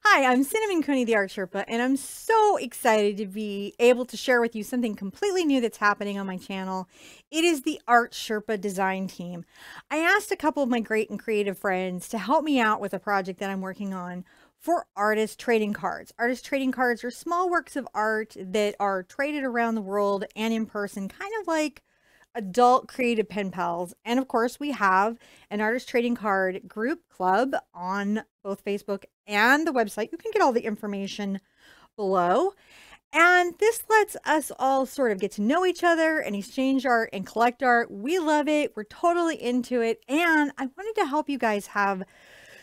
Hi, I'm Cinnamon Coney, the Art Sherpa, and I'm so excited to be able to share with you something completely new that's happening on my channel. It is the Art Sherpa design team. I asked a couple of my great and creative friends to help me out with a project that I'm working on for artist trading cards. Artist trading cards are small works of art that are traded around the world and in person, kind of like adult creative pen pals. And of course, we have an artist trading card group club on both Facebook and the website. You can get all the information below. And this lets us all sort of get to know each other and exchange art and collect art. We love it. We're totally into it. And I wanted to help you guys have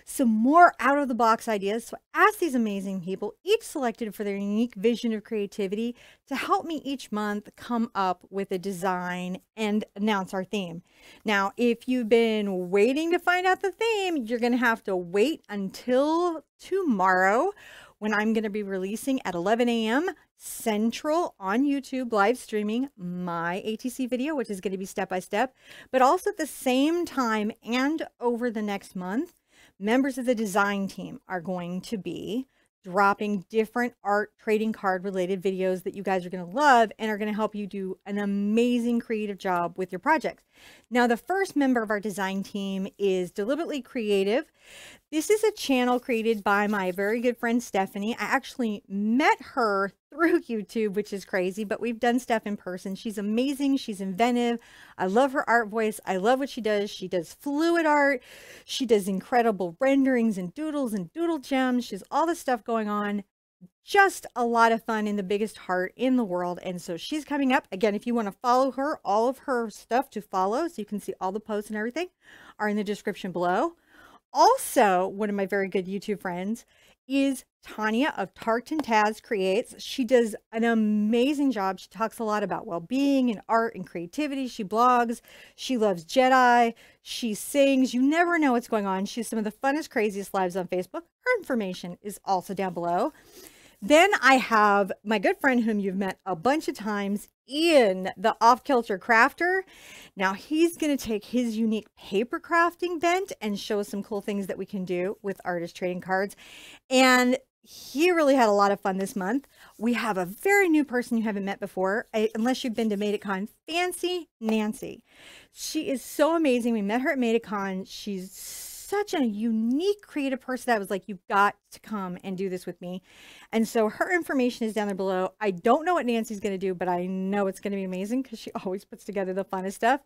some more out-of-the-box ideas. So I asked these amazing people, each selected for their unique vision of creativity, to help me each month come up with a design and announce our theme. Now, if you've been waiting to find out the theme, you're going to have to wait until tomorrow, when I'm going to be releasing at 11 a.m. Central on YouTube, live streaming my ATC video, which is going to be step by step, but also at the same time and over the next month, members of the design team are going to be dropping different art trading card related videos that you guys are going to love and are going to help you do an amazing creative job with your projects. Now, the first member of our design team is Deliberately Creative. This is a channel created by my very good friend Stephanie. I actually met her through YouTube, which is crazy, but we've done stuff in person. She's amazing. She's inventive. I love her art voice. I love what she does. She does fluid art. She does incredible renderings and doodles and doodle gems. She has all this stuff going on. Just a lot of fun and the biggest heart in the world. And so she's coming up. Again, if you want to follow her, all of her stuff to follow, so you can see all the posts and everything, are in the description below. Also, one of my very good YouTube friends is Tania of Tart and Taz Creates. She does an amazing job. She talks a lot about well-being and art and creativity. She blogs. She loves Jedi. She sings. You never know what's going on. She has some of the funnest, craziest lives on Facebook. Her information is also down below. Then I have my good friend whom you've met a bunch of times, Ian, the Kilter crafter. Now he's going to take his unique paper crafting bent and show us some cool things that we can do with artist trading cards. And he really had a lot of fun this month. We have a very new person you haven't met before, unless you've been to MadeItCon, Fancy Nancy. She is so amazing. We met her at MadeItCon. She's such a unique creative person that was like, you've got to come and do this with me. And so her information is down there below. I don't know what Nancy's going to do, but I know it's going to be amazing because she always puts together the funnest stuff.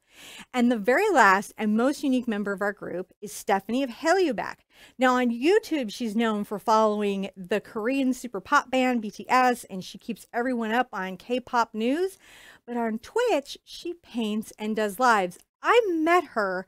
And the very last and most unique member of our group is Stephanie of HallyuBack. Now on YouTube, she's known for following the Korean super pop band BTS, and she keeps everyone up on K-pop news. But on Twitch, she paints and does lives. I met her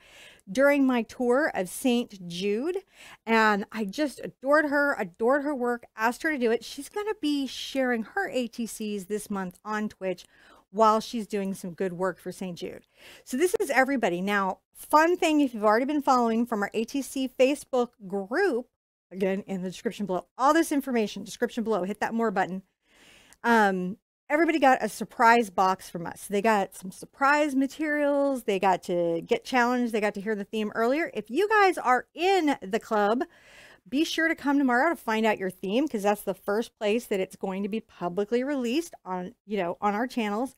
during my tour of St. Jude, and I just adored her work, asked her to do it. She's going to be sharing her ATCs this month on Twitch while she's doing some good work for St. Jude. So this is everybody. Now, fun thing, if you've already been following from our ATC Facebook group, again, in the description below, all this information, description below, hit that more button. Everybody got a surprise box from us. They got some surprise materials. They got to get challenged. They got to hear the theme earlier. If you guys are in the club, be sure to come tomorrow to find out your theme, because that's the first place that it's going to be publicly released on, on our channels.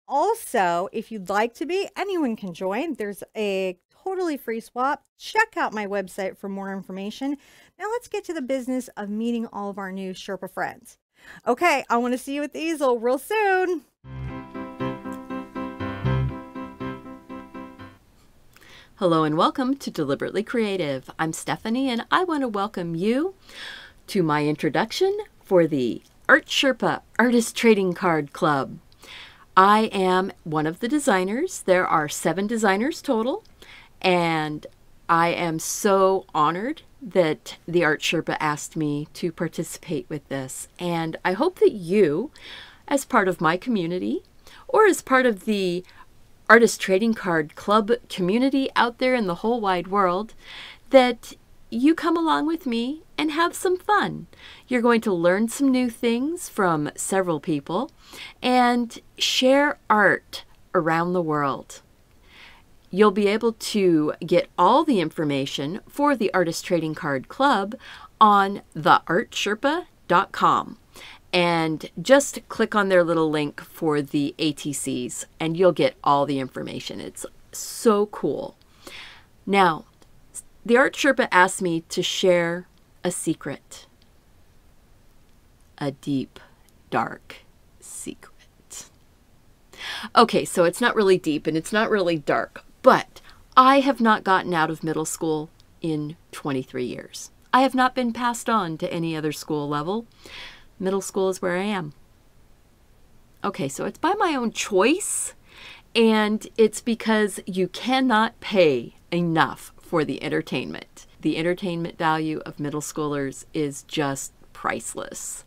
Also, if you'd like to be, anyone can join. There's a totally free swap. Check out my website for more information. Now let's get to the business of meeting all of our new Sherpa friends. Okay, I want to see you at the easel real soon. Hello and welcome to Deliberately Creative. I'm Stephanie and I want to welcome you to my introduction for the Art Sherpa Artist Trading Card Club. I am one of the designers. There are 7 designers total, and I am so honored that the Art Sherpa asked me to participate with this. And I hope that you, as part of my community, or as part of the Artist Trading Card Club community out there in the whole wide world, that you come along with me and have some fun. You're going to learn some new things from several people and share art around the world. You'll be able to get all the information for the Artist Trading Card Club on TheArtSherpa.com. And just click on their little link for the ATCs and you'll get all the information. It's so cool. Now, the Art Sherpa asked me to share a secret. A deep, dark secret. Okay, so it's not really deep and it's not really dark, but I have not gotten out of middle school in 23 years. I have not been passed on to any other school level. Middle school is where I am. Okay, so it's by my own choice, and it's because you cannot pay enough for the entertainment. The entertainment value of middle schoolers is just priceless.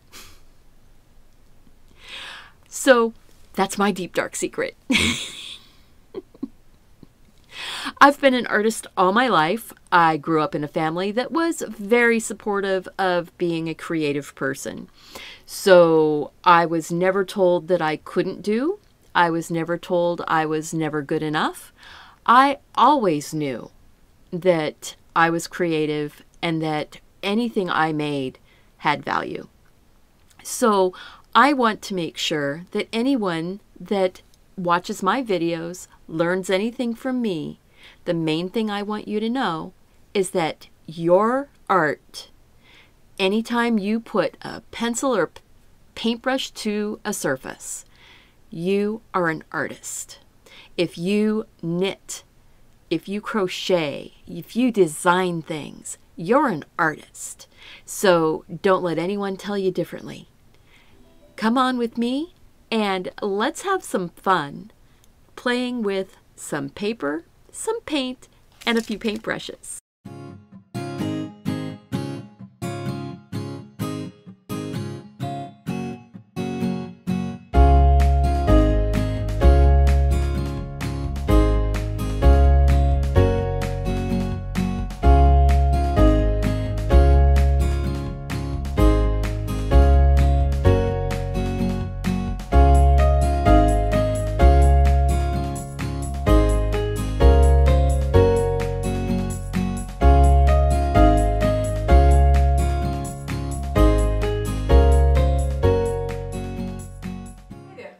So that's my deep, dark secret. I've been an artist all my life. I grew up in a family that was very supportive of being a creative person. So I was never told that I couldn't do. I was never told I was never good enough. I always knew that I was creative and that anything I made had value. So I want to make sure that anyone that watches my videos, learns anything from me, the main thing I want you to know is that your art, anytime you put a pencil or paintbrush to a surface, you are an artist. If you knit, if you crochet, if you design things, you're an artist. So don't let anyone tell you differently. Come on with me and let's have some fun playing with some paper, some paint, and a few paintbrushes.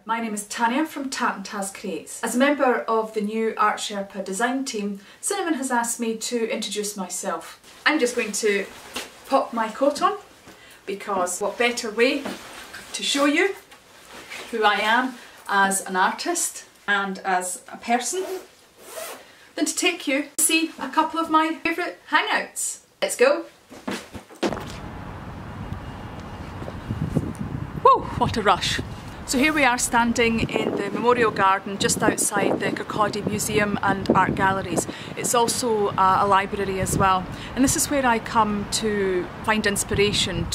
My name is Tania from Taz Creates. As a member of the new Art Sherpa design team, Cinnamon has asked me to introduce myself. I'm just going to pop my coat on because what better way to show you who I am as an artist and as a person than to take you to see a couple of my favourite hangouts. Let's go! Whoa, what a rush! So here we are standing in the Memorial Garden just outside the Kirkcaldy Museum and Art Galleries. It's also a library as well. And this is where I come to find inspiration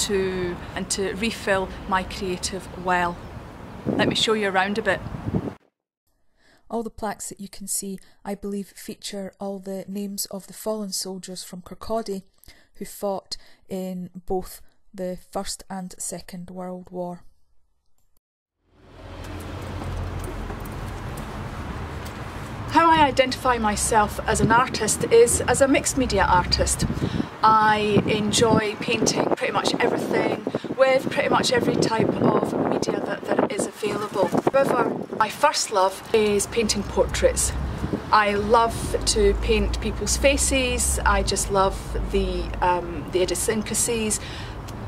and to refill my creative well. Let me show you around a bit. All the plaques that you can see, I believe, feature all the names of the fallen soldiers from Kirkcaldy who fought in both the First and Second World War. How I identify myself as an artist is as a mixed media artist. I enjoy painting pretty much everything with pretty much every type of media that is available. However, my first love is painting portraits. I love to paint people's faces. I just love the idiosyncrasies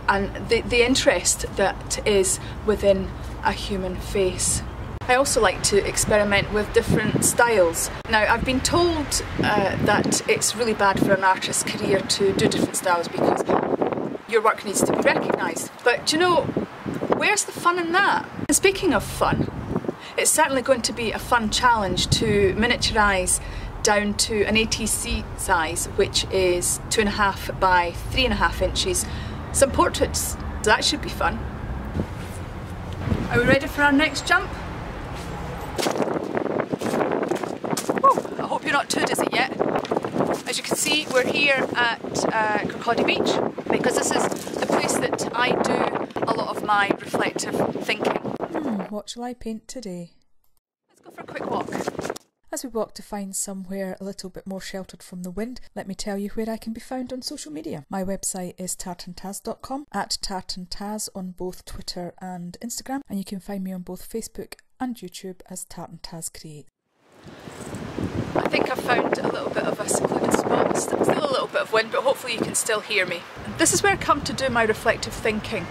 and the interest that is within a human face. I also like to experiment with different styles. Now, I've been told that it's really bad for an artist's career to do different styles because your work needs to be recognised. But do you know, where's the fun in that? And speaking of fun, it's certainly going to be a fun challenge to miniaturise down to an ATC size, which is 2.5 by 3.5 inches. Some portraits, that should be fun. Are we ready for our next jump? Whew, I hope you're not too dizzy yet. As you can see, we're here at Kirkcaldy Beach because this is the place that I do a lot of my reflective thinking. What shall I paint today? Let's go for a quick walk. As we walk to find somewhere a little bit more sheltered from the wind, let me tell you where I can be found on social media. My website is tartantaz.com, at tartantaz on both Twitter and Instagram, and you can find me on both Facebook and YouTube as Tartantaz Create. I think I've found a little bit of a secluded spot. Still a little bit of wind, but hopefully you can still hear me. This is where I come to do my reflective thinking.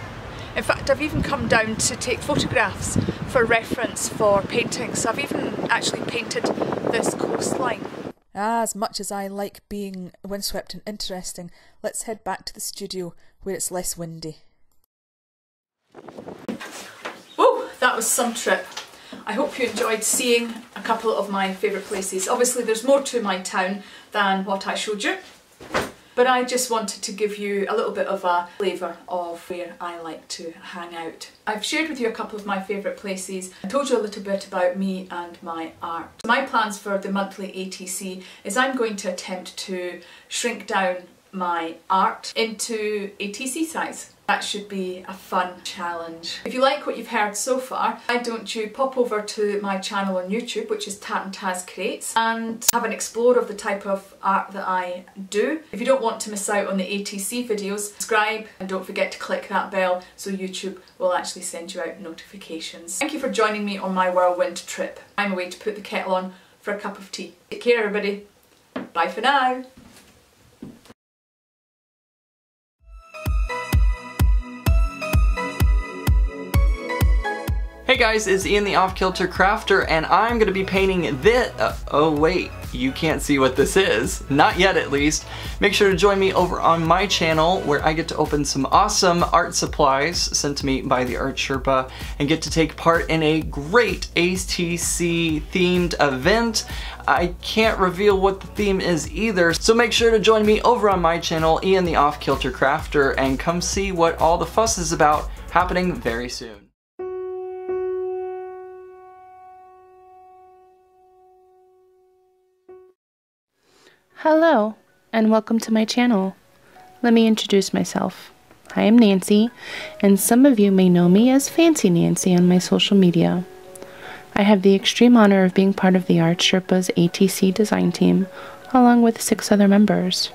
In fact, I've even come down to take photographs for reference for painting. So I've even actually painted this coastline. As much as I like being windswept and interesting, let's head back to the studio where it's less windy. Whoa, that was some trip. I hope you enjoyed seeing a couple of my favourite places. Obviously there's more to my town than what I showed you, but I just wanted to give you a little bit of a flavour of where I like to hang out. I've shared with you a couple of my favourite places and told you a little bit about me and my art. My plans for the monthly ATC is I'm going to attempt to shrink down my art into ATC size. That should be a fun challenge. If you like what you've heard so far, why don't you pop over to my channel on YouTube, which is Tartantaz Creates, and have an explore of the type of art that I do. If you don't want to miss out on the ATC videos, subscribe and don't forget to click that bell so YouTube will actually send you out notifications. Thank you for joining me on my whirlwind trip. I'm away to put the kettle on for a cup of tea. Take care everybody. Bye for now. Hey guys, it's Ian the Off-Kilter Crafter, and I'm going to be painting this. Oh wait, you can't see what this is. Not yet at least. Make sure to join me over on my channel where I get to open some awesome art supplies sent to me by the Art Sherpa and get to take part in a great ATC themed event. I can't reveal what the theme is either, so make sure to join me over on my channel, Ian the Off-Kilter Crafter, and come see what all the fuss is about, happening very soon. Hello, and welcome to my channel. Let me introduce myself. I am Nancy, and some of you may know me as Fancy Nancy on my social media. I have the extreme honor of being part of the Art Sherpa's ATC design team, along with 6 other members.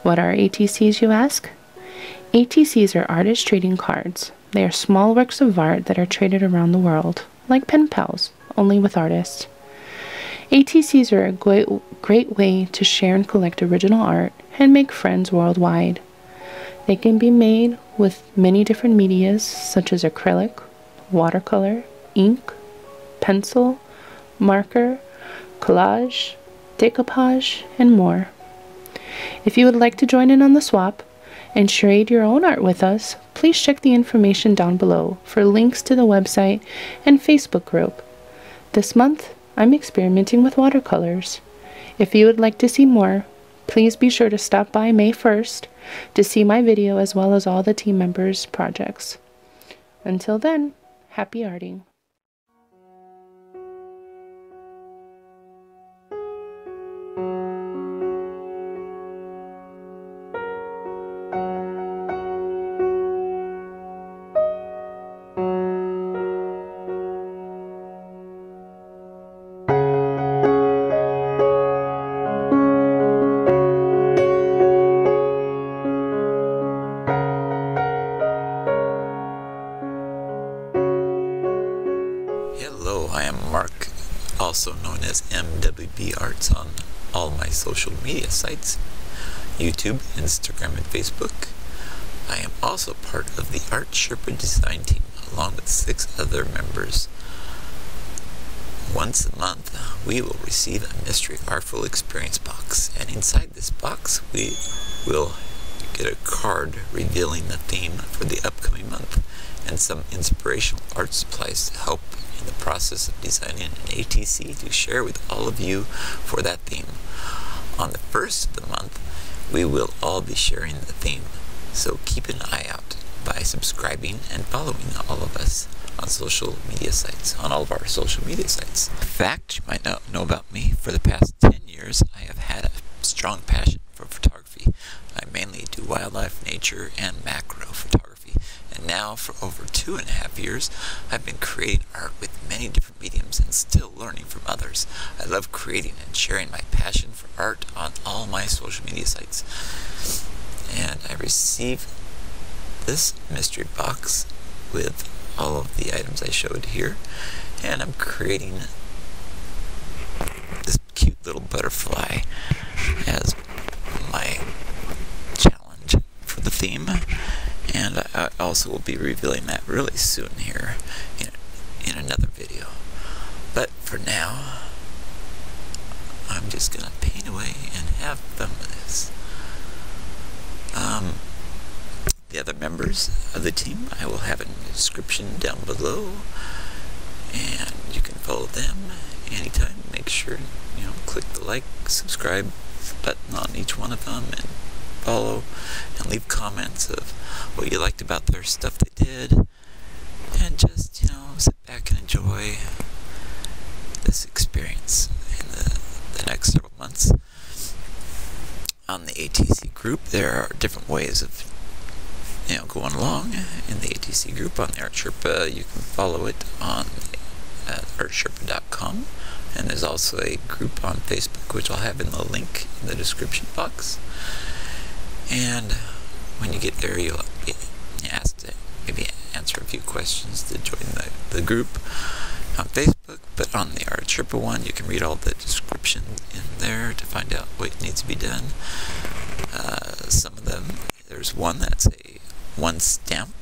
What are ATCs, you ask? ATCs are artist trading cards. They are small works of art that are traded around the world, like pen pals, only with artists. ATCs are a great way to share and collect original art and make friends worldwide. They can be made with many different medias such as acrylic, watercolor, ink, pencil, marker, collage, decoupage, and more. If you would like to join in on the swap and trade your own art with us, please check the information down below for links to the website and Facebook group. This month, I'm experimenting with watercolors. If you would like to see more, please be sure to stop by May 1st to see my video as well as all the team members' projects. Until then, happy arting. Hello, I am Mark, also known as MWB Arts on all my social media sites, YouTube, Instagram, and Facebook. I am also part of the Art Sherpa design team, along with 6 other members. Once a month, we will receive a mystery Artful experience box, and inside this box, we will get a card revealing the theme for the upcoming month and some inspirational art supplies to help in the process of designing an ATC to share with all of you for that theme. On the first of the month, we will all be sharing the theme, so keep an eye out by subscribing and following all of us on social media sites, on all of our social media sites. In fact, you might not know about me, for the past 10 years I have had a strong passion for photography. I mainly do wildlife, nature, and macro photography, and now for over 2 2.5 years, I've been creating art with many different mediums and still learning from others. I love creating and sharing my passion for art on all my social media sites. And I received this mystery box with all of the items I showed here, and I'm creating this cute little butterfly as my challenge for the theme, and I also will be revealing that really soon here in another video. But for now, I'm just gonna paint away and have fun with this. The other members of the team I will have in the description down below, and you can follow them anytime. Make sure click the like, subscribe button on each one of them, and follow and leave comments of what you liked about their stuff they did, and just sit back and enjoy this experience in the next several months. On the ATC group, there are different ways of going along in the ATC group. On the Art Sherpa, you can follow it on ArtSherpa.com, and there's also a group on Facebook, which I'll have in the link in the description box. And when you get there, you'll be asked to maybe answer a few questions to join the group on Facebook. But on the Art Sherpa one, you can read all the description in there to find out what needs to be done. Some of them, there's one that's one stamp,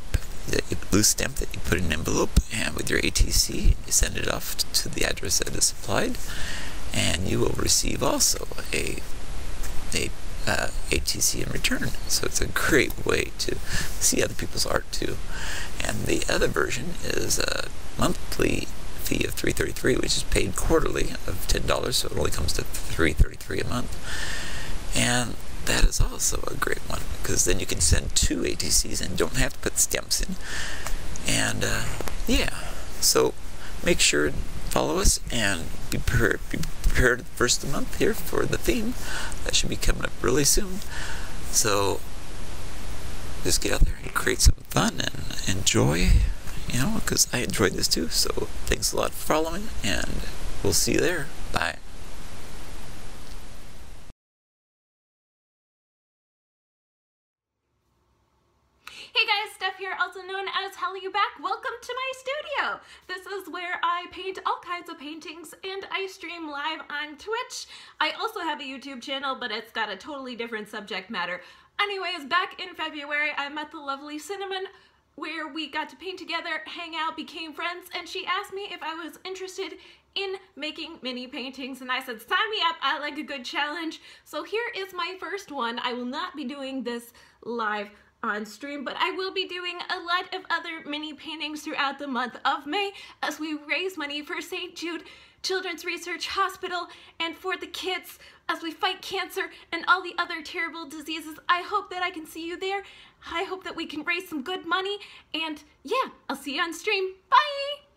a blue stamp that you put in an envelope, and with your ATC, you send it off to the address that is supplied, and you will receive also a ATC in return. So it's a great way to see other people's art too. And the other version is a monthly fee of $3.33, which is paid quarterly of $10, so it only comes to $3.33 a month. And that is also a great one, because then you can send 2 ATCs and don't have to put stamps in. And yeah, so make sure to follow us and be prepared the first of the month here for the theme. That should be coming up really soon. So just get out there and create some fun and enjoy, because I enjoyed this too. So thanks a lot for following, and we'll see you there. Bye. Hey guys, Steph here, also known as HallyuBack. Welcome to my studio. This is where I paint all kinds of paintings, and I stream live on Twitch. I also have a YouTube channel, but it's got a totally different subject matter. Anyways, back in February, I met the lovely Cinnamon, where we got to paint together, hang out, became friends, and she asked me if I was interested in making mini paintings, and I said, sign me up, I like a good challenge. So here is my first one. I will not be doing this live on stream, but I will be doing a lot of other mini paintings throughout the month of May as we raise money for St. Jude Children's Research Hospital and for the kids as we fight cancer and all the other terrible diseases. I hope that I can see you there. I hope that we can raise some good money, and yeah, I'll see you on stream. Bye!